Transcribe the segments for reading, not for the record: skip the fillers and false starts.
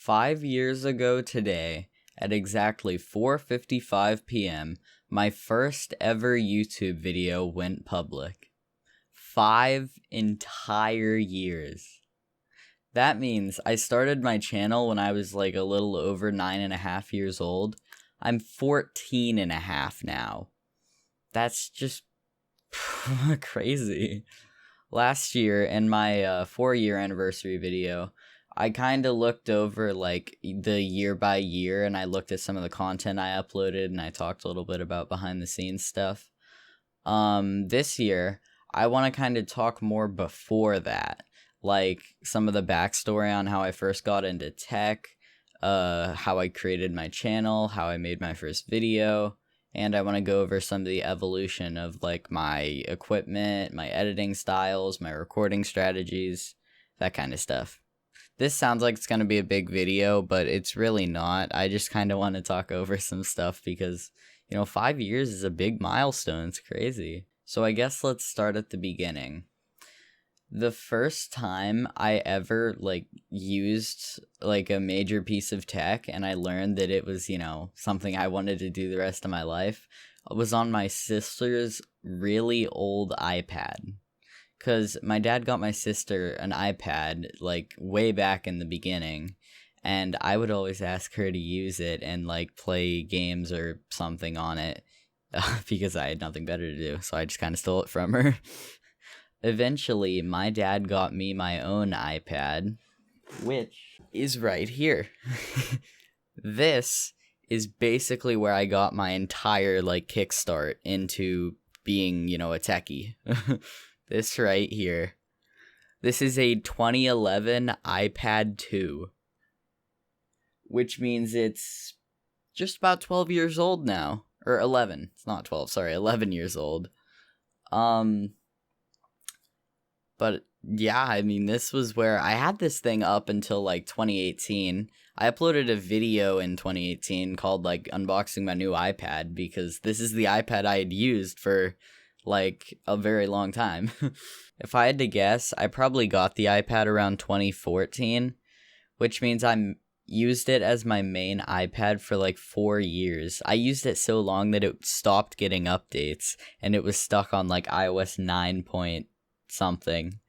5 years ago today, at exactly 4:55 p.m., my first ever YouTube video went public. 5 entire years. That means I started my channel when I was like a little over 9.5 years old. I'm 14 and a half now. That's just crazy. Last year, in my 4-year anniversary video, I kind of looked over like the year by year, and I looked at some of the content I uploaded, and I talked a little bit about behind the scenes stuff. This year, I want to kind of talk more before that, like some of the backstory on how I first got into tech, how I created my channel, how I made my first video, and I want to go over some of the evolution of like my equipment, my editing styles, my recording strategies, that kind of stuff. This sounds like it's going to be a big video, but it's really not. I just kind of want to talk over some stuff because, 5 years is a big milestone. It's crazy. So I guess let's start at the beginning. The first time I ever used a major piece of tech and I learned that it was, something I wanted to do the rest of my life was on my sister's really old iPad. Because my dad got my sister an iPad way back in the beginning, and I would always ask her to use it and play games or something on it because I had nothing better to do, so I just kind of stole it from her. Eventually, my dad got me my own iPad, which is right here. This is basically where I got my entire, kickstart into being, a techie. This right here. This is a 2011 iPad 2, which means it's just about 12 years old now. Or 11. It's not 12, sorry, 11 years old. But yeah, this was where I had this thing up until 2018. I uploaded a video in 2018 called unboxing my new iPad because this is the iPad I had used for a very long time. If I had to guess, I probably got the iPad around 2014, which means I used it as my main iPad for 4 years. I used it so long that it stopped getting updates and it was stuck on iOS 9 point something.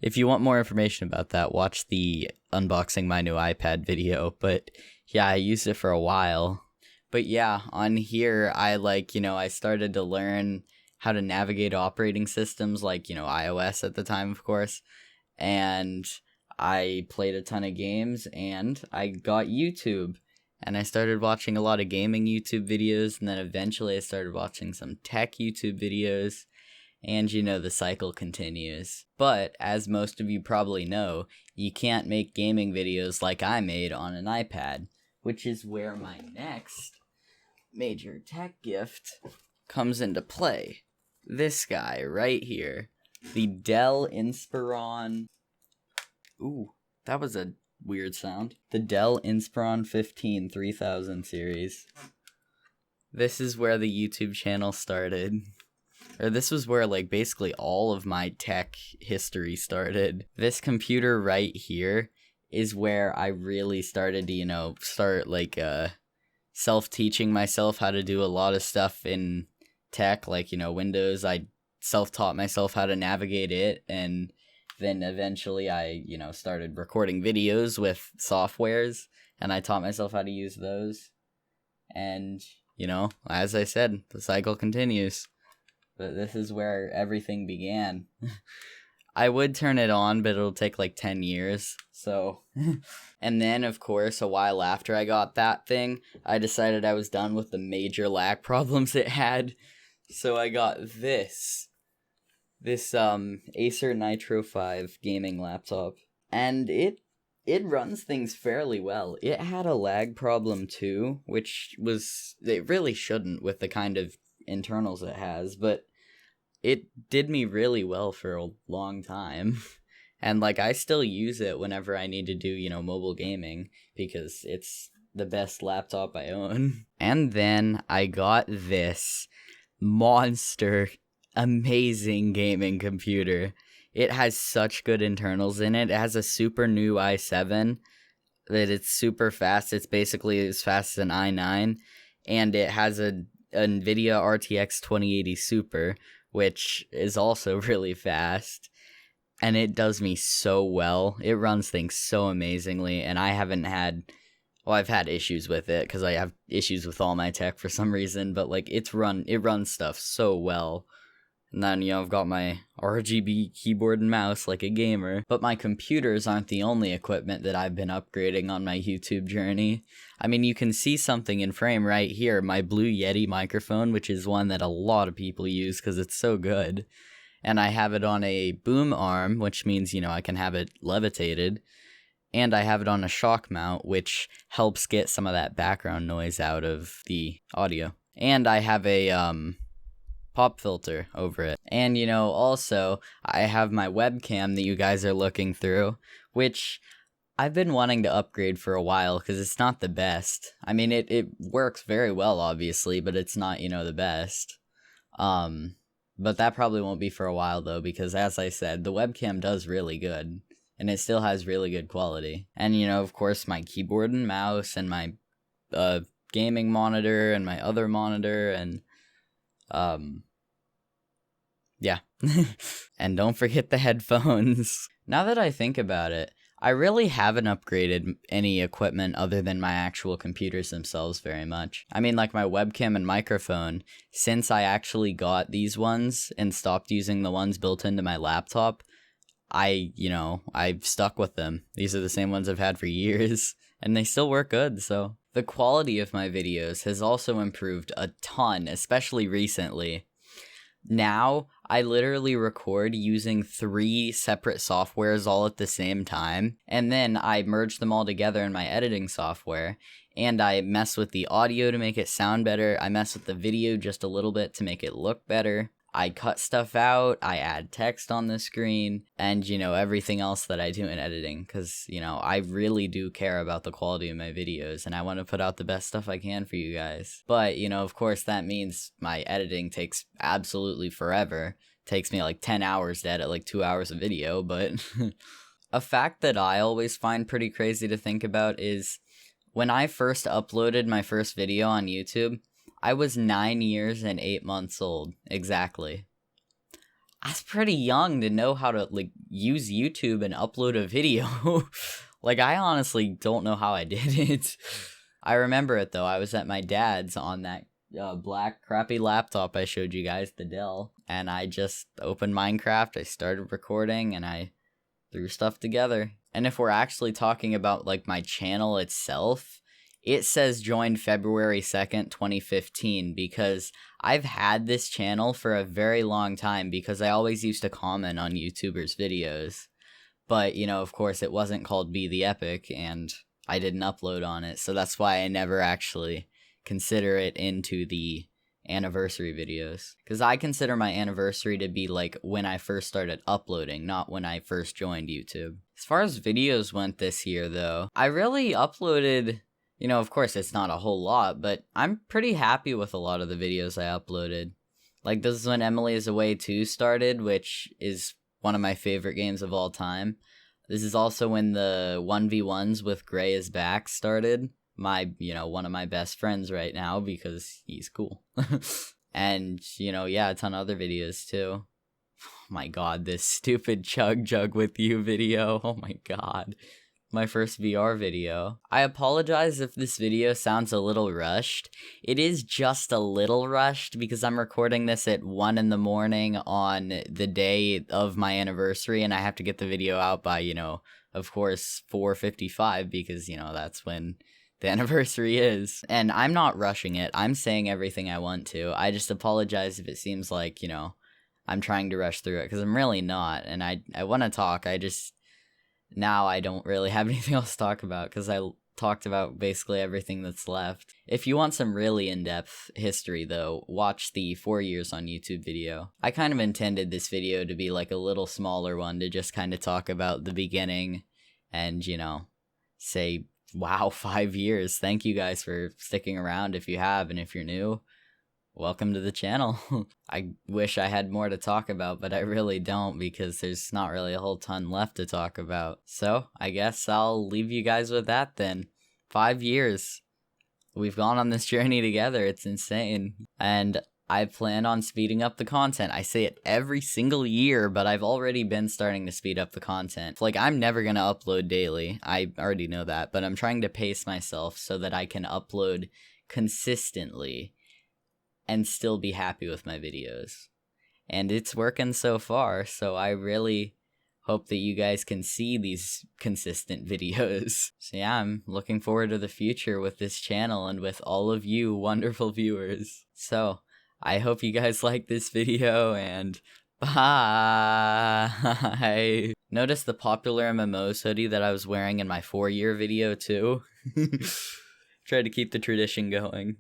If you want more information about that, watch the unboxing my new iPad video. But yeah, I used it for a while. But yeah, on here, I started to learn how to navigate operating systems iOS at the time, of course. And I played a ton of games, and I got YouTube. And I started watching a lot of gaming YouTube videos, and then eventually I started watching some tech YouTube videos. And the cycle continues. But, as most of you probably know, you can't make gaming videos like I made on an iPad, which is where my next major tech gift comes into play. This guy right here. The Dell Inspiron... Ooh, that was a weird sound. The Dell Inspiron 15 3000 series. This is where the YouTube channel started. Or this was where, basically all of my tech history started. This computer right here is where I really started to, self-teaching myself how to do a lot of stuff in tech, Windows. I self-taught myself how to navigate it, and then eventually I, started recording videos with softwares, and I taught myself how to use those. And, as I said, the cycle continues. But this is where everything began. I would turn it on, but it'll take 10 years, so... And then, of course, a while after I got that thing, I decided I was done with the major lag problems it had, so I got this Acer Nitro 5 gaming laptop, and it runs things fairly well. It had a lag problem too, which it really shouldn't with the kind of internals it has, but it did me really well for a long time. And I still use it whenever I need to do, mobile gaming, because it's the best laptop I own. And then I got this monster amazing gaming computer. It has such good internals in it. It has a super new i7 that it's super fast. It's basically as fast as an i9, and it has a NVIDIA RTX 2080 Super, which is also really fast, and it does me so well. It runs things so amazingly, and I haven't had... Well, I've had issues with it, because I have issues with all my tech for some reason, but, like, it runs stuff so well. And then, I've got my RGB keyboard and mouse like a gamer. But my computers aren't the only equipment that I've been upgrading on my YouTube journey. I mean, you can see something in frame right here, my Blue Yeti microphone, which is one that a lot of people use because it's so good. And I have it on a boom arm, which means, I can have it levitated. And I have it on a shock mount, which helps get some of that background noise out of the audio. And I have a pop filter over it. And, also, I have my webcam that you guys are looking through, which I've been wanting to upgrade for a while because it's not the best. I mean, it works very well, obviously, but it's not, the best. But that probably won't be for a while, though, because, as I said, the webcam does really good. And it still has really good quality. And, of course, my keyboard and mouse and my gaming monitor and my other monitor and, yeah. And don't forget the headphones. Now that I think about it, I really haven't upgraded any equipment other than my actual computers themselves very much. I mean, like my webcam and microphone, since I actually got these ones and stopped using the ones built into my laptop, I've stuck with them. These are the same ones I've had for years, and they still work good, so. The quality of my videos has also improved a ton, especially recently. Now, I literally record using 3 separate softwares all at the same time, and then I merge them all together in my editing software, and I mess with the audio to make it sound better, I mess with the video just a little bit to make it look better. I cut stuff out, I add text on the screen, and, everything else that I do in editing, because, I really do care about the quality of my videos, and I want to put out the best stuff I can for you guys. But, of course, that means my editing takes absolutely forever. It takes me like 10 hours to edit like 2 hours of video, but... A fact that I always find pretty crazy to think about is, when I first uploaded my first video on YouTube, I was 9 years and 8 months old, exactly. That's pretty young to know how to, use YouTube and upload a video. I honestly don't know how I did it. I remember it, though. I was at my dad's on that black crappy laptop I showed you guys, the Dell, and I just opened Minecraft, I started recording, and I threw stuff together. And if we're actually talking about, my channel itself... It says joined February 2nd, 2015, because I've had this channel for a very long time because I always used to comment on YouTubers' videos. But, of course, it wasn't called BTheEPIC, and I didn't upload on it, so that's why I never actually consider it into the anniversary videos. Because I consider my anniversary to be, when I first started uploading, not when I first joined YouTube. As far as videos went this year, though, I really uploaded... of course, it's not a whole lot, but I'm pretty happy with a lot of the videos I uploaded. This is when Emily is Away 2 started, which is one of my favorite games of all time. This is also when the 1v1s with Gray is Back started. One of my best friends right now, because he's cool. And, a ton of other videos, too. Oh my god, this stupid Chug Jug with You video. Oh my god. My first VR video. I apologize if this video sounds a little rushed. It is just a little rushed because I'm recording this at 1 in the morning on the day of my anniversary, and I have to get the video out by, of course, 4:55 because, that's when the anniversary is. And I'm not rushing it. I'm saying everything I want to. I just apologize if it seems like, I'm trying to rush through it, because I'm really not, and I want to talk. Now I don't really have anything else to talk about because I talked about basically everything that's left. If you want some really in-depth history, though, watch the 4 years on YouTube video. I kind of intended this video to be a little smaller one to just kind of talk about the beginning and, say, wow, 5 years. Thank you guys for sticking around if you have, and if you're new, welcome to the channel. I wish I had more to talk about, but I really don't because there's not really a whole ton left to talk about. So I guess I'll leave you guys with that then. 5 years. We've gone on this journey together. It's insane. And I plan on speeding up the content. I say it every single year, but I've already been starting to speed up the content. Like, I'm never going to upload daily. I already know that, but I'm trying to pace myself so that I can upload consistently and still be happy with my videos. And it's working so far, so I really hope that you guys can see these consistent videos. So yeah, I'm looking forward to the future with this channel and with all of you wonderful viewers. So I hope you guys like this video, and bye! Notice the popular MMOs hoodie that I was wearing in my 4-year video too? Tried to keep the tradition going.